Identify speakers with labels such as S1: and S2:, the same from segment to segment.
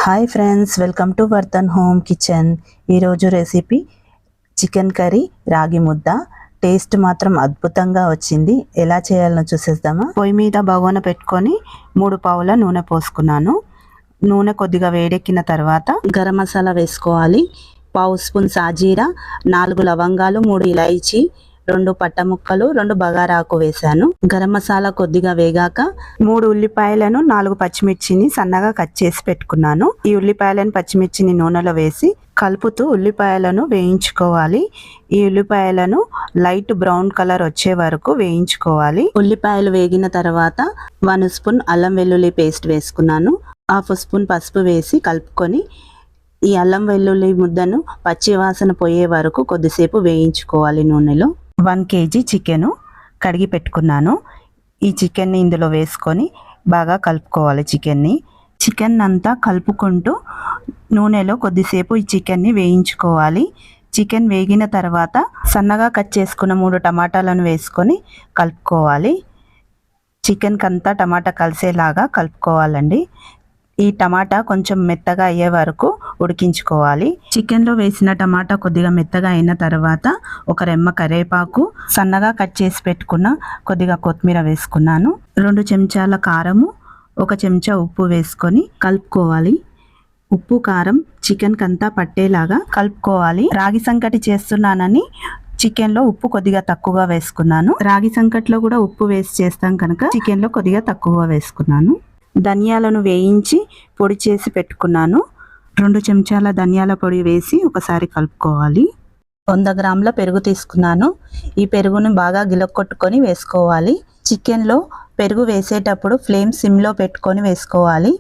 S1: Hi friends, welcome to Vardhan home kitchen. ఈరోజు recipe chicken curry రాగి ముద్ద. టేస్ట్ మాత్రం అద్భుతంగా వచ్చింది. ఎలా చేయాలో చూసేద్దామా. పొయ్యి మీద బగోన పెట్టుకొని 3 పావుల నూనె పోసుకున్నాను. నూనె కొద్దిగా వేడెక్కిన తర్వాత గరం మసాలా వేసుకోవాలి. 1/2 స్పూన్ సాజీరా, 4 లవంగాలు, 3 ఇలాయచీ, 2 పట్ట ముక్కలు, 2 బగారాకు వేశాను. గరం మసాలా కొద్దిగా వేగాక 3 ఉల్లిపాయలను, 4 పచ్చిమిర్చిని సన్నగా కట్ చేసి పెట్టుకున్నాను. ఈ ఉల్లిపాయలను పచ్చిమిర్చిని నూనెలో వేసి కలుపుతూ ఉల్లిపాయలను వేయించుకోవాలి. ఈ ఉల్లిపాయలను లైట్ బ్రౌన్ కలర్ వచ్చే వరకు వేయించుకోవాలి. ఉల్లిపాయలు వేగిన తర్వాత 1 స్పూన్ అల్లం వెల్లుల్లి పేస్ట్ వేసుకున్నాను. 1/2 స్పూన్ పసుపు వేసి కలుపుకొని ఈ అల్లం వెల్లుల్లి ముద్దను పచ్చి వాసన పోయే వరకు కొద్దిసేపు వేయించుకోవాలి. నూనెలో 1 kg చికెను కడిగి పెట్టుకున్నాను. ఈ చికెన్ని ఇందులో వేసుకొని బాగా కలుపుకోవాలి. చికెన్ అంతా కలుపుకుంటూ నూనెలో కొద్దిసేపు ఈ చికెన్ని వేయించుకోవాలి. చికెన్ వేగిన తర్వాత సన్నగా కట్ చేసుకున్న 3 టమాటాలను వేసుకొని కలుపుకోవాలి. చికెన్కి అంతా టమాటా కలిసేలాగా కలుపుకోవాలండి. ఈ టమాటా కొంచెం మెత్తగా అయ్యే వరకు ఉడికించుకోవాలి. చికెన్లో వేసిన టమాటా కొద్దిగా మెత్తగా అయిన తర్వాత 1 రెమ్మ కరివేపాకు, సన్నగా కట్ చేసి పెట్టుకున్న కొద్దిగా కొత్తిమీర వేసుకున్నాను. 2 చెంచాల కారము, 1 చెంచా ఉప్పు వేసుకొని కలుపుకోవాలి. ఉప్పు కారం చికెన్కి అంతా పట్టేలాగా కలుపుకోవాలి. రాగి సంకటి చేస్తున్నానని చికెన్లో ఉప్పు కొద్దిగా తక్కువగా వేసుకున్నాను. రాగి సంకట్లో కూడా ఉప్పు వేసి చేస్తాం కనుక చికెన్లో కొద్దిగా తక్కువగా వేసుకున్నాను. ధనియాలను వేయించి పొడి చేసి పెట్టుకున్నాను. 2 చెంచాల ధనియాల పొడి వేసి ఒకసారి కలుపుకోవాలి. 100 గ్రాముల పెరుగు తీసుకున్నాను. ఈ పెరుగును బాగా గిలక్కొట్టుకొని వేసుకోవాలి. చికెన్లో పెరుగు వేసేటప్పుడు ఫ్లేమ్ సిమ్లో పెట్టుకొని వేసుకోవాలి.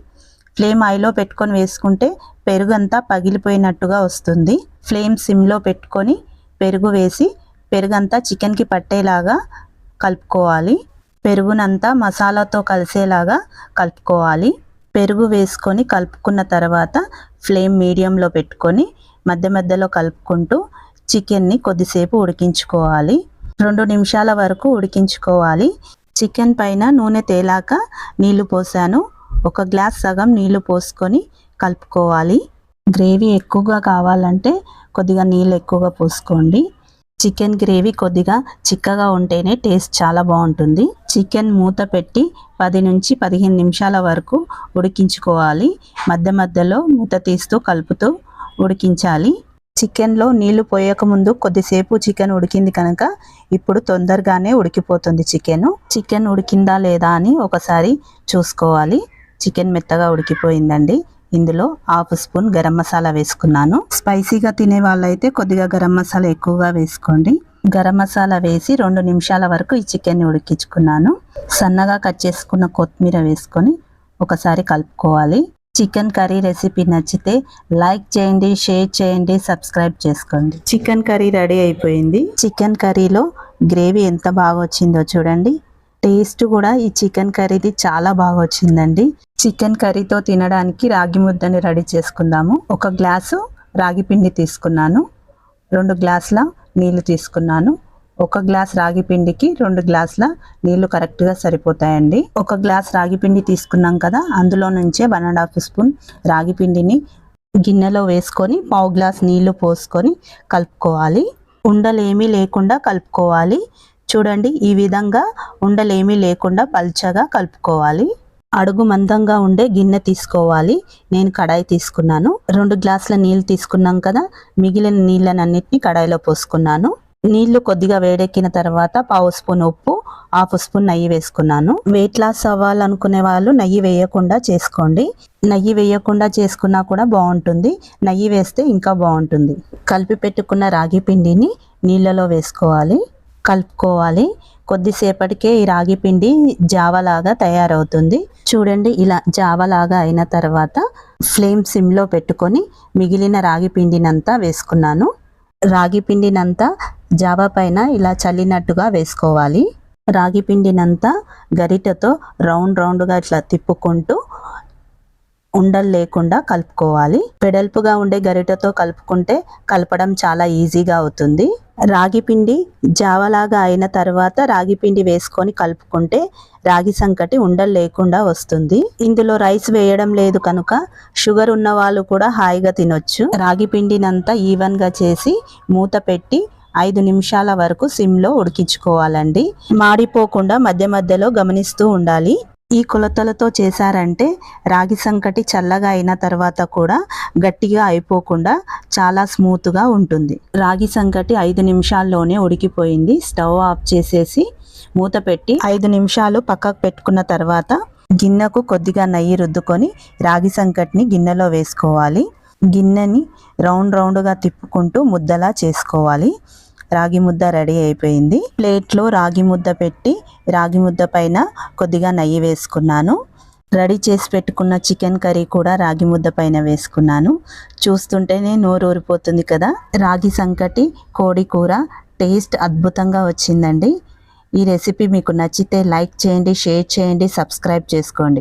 S1: ఫ్లేమ్ హైలో పెట్టుకొని వేసుకుంటే పెరుగు అంతా పగిలిపోయినట్టుగా వస్తుంది. ఫ్లేమ్ సిమ్లో పెట్టుకొని పెరుగు వేసి పెరుగంతా చికెన్కి పట్టేలాగా కలుపుకోవాలి. పెరుగునంతా మసాలాతో కలిసేలాగా కలుపుకోవాలి. పెరుగు వేసుకొని కలుపుకున్న తర్వాత ఫ్లేమ్ మీడియంలో పెట్టుకొని మధ్య మధ్యలో కలుపుకుంటూ చికెన్ని కొద్దిసేపు ఉడికించుకోవాలి. 2 నిమిషాల వరకు ఉడికించుకోవాలి. చికెన్ పైన నూనె తేలాక నీళ్లు పోసాను. 1 గ్లాస్ సగం నీళ్లు పోసుకొని కలుపుకోవాలి. గ్రేవీ ఎక్కువగా కావాలంటే కొద్దిగా నీళ్ళు ఎక్కువగా పోసుకోండి. చికెన్ గ్రేవీ కొద్దిగా చిక్కగా ఉంటేనే టేస్ట్ చాలా బాగుంటుంది. చికెన్ మూత పెట్టి 10 నుంచి 15 నిమిషాల వరకు ఉడికించుకోవాలి. మధ్య మధ్యలో మూత తీస్తూ కలుపుతూ ఉడికించాలి. చికెన్లో నీళ్లు పోయకముందు కొద్దిసేపు చికెన్ ఉడికింది కనుక ఇప్పుడు తొందరగానే ఉడికిపోతుంది. చికెన్ ఉడికిందా లేదా అని ఒకసారి చూసుకోవాలి. చికెన్ మెత్తగా ఉడికిపోయిందండి. ఇందులో 1/2 స్పూన్ గరం మసాలా వేసుకున్నాను. స్పైసీగా తినే వాళ్ళైతే కొద్దిగా గరం మసాలా ఎక్కువగా వేసుకోండి. గరం మసాలా వేసి 2 నిమిషాల వరకు ఈ చికెన్ని ఉడికించుకున్నాను. సన్నగా కట్ చేసుకున్న కొత్తిమీర వేసుకొని ఒకసారి కలుపుకోవాలి. చికెన్ కర్రీ రెసిపీ నచ్చితే లైక్ చేయండి, షేర్ చేయండి, సబ్స్క్రైబ్ చేసుకోండి. చికెన్ కర్రీ రెడీ అయిపోయింది. చికెన్ కర్రీలో గ్రేవీ ఎంత బాగా వచ్చిందో చూడండి. టేస్ట్ కూడా ఈ చికెన్ కర్రీది చాలా బాగా వచ్చిందండి. చికెన్ కర్రీతో తినడానికి రాగి ముద్దని రెడీ చేసుకుందాము. 1 గ్లాసు రాగి పిండి తీసుకున్నాను. 2 గ్లాసుల నీళ్లు తీసుకున్నాను. 1 గ్లాస్ రాగి పిండికి 2 గ్లాసుల నీళ్లు కరెక్ట్గా సరిపోతాయండి. 1 గ్లాస్ రాగి పిండి తీసుకున్నాం కదా, అందులో నుంచే 1.5 స్పూన్ రాగి పిండిని గిన్నెలో వేసుకొని 1/2 గ్లాస్ నీళ్లు పోసుకొని కలుపుకోవాలి. ఉండలేమీ లేకుండా కలుపుకోవాలి. చూడండి, ఈ విధంగా ఉండలేమీ లేకుండా పల్చగా కలుపుకోవాలి. అడుగు మందంగా ఉండే గిన్నె తీసుకోవాలి. నేను కడాయి తీసుకున్నాను. 2 గ్లాసుల నీళ్ళు తీసుకున్నాం కదా, మిగిలిన నీళ్ళనన్నిటిని కడాయిలో పోసుకున్నాను. నీళ్లు కొద్దిగా వేడెక్కిన తర్వాత 1/2 స్పూన్ ఉప్పు, 1/2 స్పూన్ నెయ్యి వేసుకున్నాను. వెయిట్ లాస్ అవ్వాలనుకునే వాళ్ళు నెయ్యి వేయకుండా చేసుకోండి. నెయ్యి వేయకుండా చేసుకున్నా కూడా బాగుంటుంది. నెయ్యి వేస్తే ఇంకా బాగుంటుంది. కలిపి పెట్టుకున్న రాగి పిండిని నీళ్ళలో వేసుకోవాలి. కలుపుకోవాలి. కొద్దిసేపటికే ఈ రాగి పిండి జావలాగా తయారవుతుంది. చూడండి, ఇలా జావలాగా అయిన తర్వాత ఫ్లేమ్ సిమ్లో పెట్టుకొని మిగిలిన రాగి పిండినంతా వేసుకున్నాను. రాగి పిండినంతా జావ పైన ఇలా చల్లినట్టుగా వేసుకోవాలి. రాగి పిండినంతా గరిటెతో రౌండ్గా ఇట్లా తిప్పుకుంటూ ఉండలు లేకుండా కలుపుకోవాలి. వెడల్పుగా ఉండే గరిటెతో కలపడం చాలా ఈజీగా అవుతుంది. రాగి పిండి జావలాగా అయిన తర్వాత రాగి పిండి వేసుకొని కలుపుకుంటే రాగి సంకటి ఉండలు లేకుండా వస్తుంది. ఇందులో రైస్ వేయడం లేదు కనుక షుగర్ ఉన్న వాళ్ళు కూడా హాయిగా తినొచ్చు. రాగి పిండినంతా ఈవెన్గా చేసి మూత పెట్టి 5 నిమిషాల వరకు సిమ్లో ఉడికించుకోవాలండి. మాడిపోకుండా మధ్య మధ్యలో గమనిస్తూ ఉండాలి. ఈ కొలతలతో చేశారంటే రాగి సంకటి చల్లగా అయిన తర్వాత కూడా గట్టిగా అయిపోకుండా చాలా స్మూత్గా ఉంటుంది. రాగి సంకటి 5 నిమిషాల్లోనే ఉడికిపోయింది. స్టవ్ ఆఫ్ చేసేసి మూత పెట్టి 5 నిమిషాలు పక్కకు పెట్టుకున్న తర్వాత గిన్నెకు కొద్దిగా నెయ్యి రుద్దుకొని రాగి సంకటిని గిన్నెలో వేసుకోవాలి. గిన్నెని రౌండ్గా తిప్పుకుంటూ ముద్దలా చేసుకోవాలి. రాగి ముద్ద రెడీ అయిపోయింది. ప్లేట్లో రాగి ముద్ద పెట్టి రాగి ముద్ద పైన కొద్దిగా నెయ్యి వేసుకున్నాను. రెడీ చేసి పెట్టుకున్న చికెన్ కర్రీ కూడా రాగి ముద్ద పైన వేసుకున్నాను. చూస్తుంటేనే నోరు ఊరిపోతుంది కదా. రాగి సంకటి కోడి కూర టేస్ట్ అద్భుతంగా వచ్చిందండి. ఈ రెసిపీ మీకు నచ్చితే లైక్ చేయండి, షేర్ చేయండి, సబ్స్క్రైబ్ చేసుకోండి.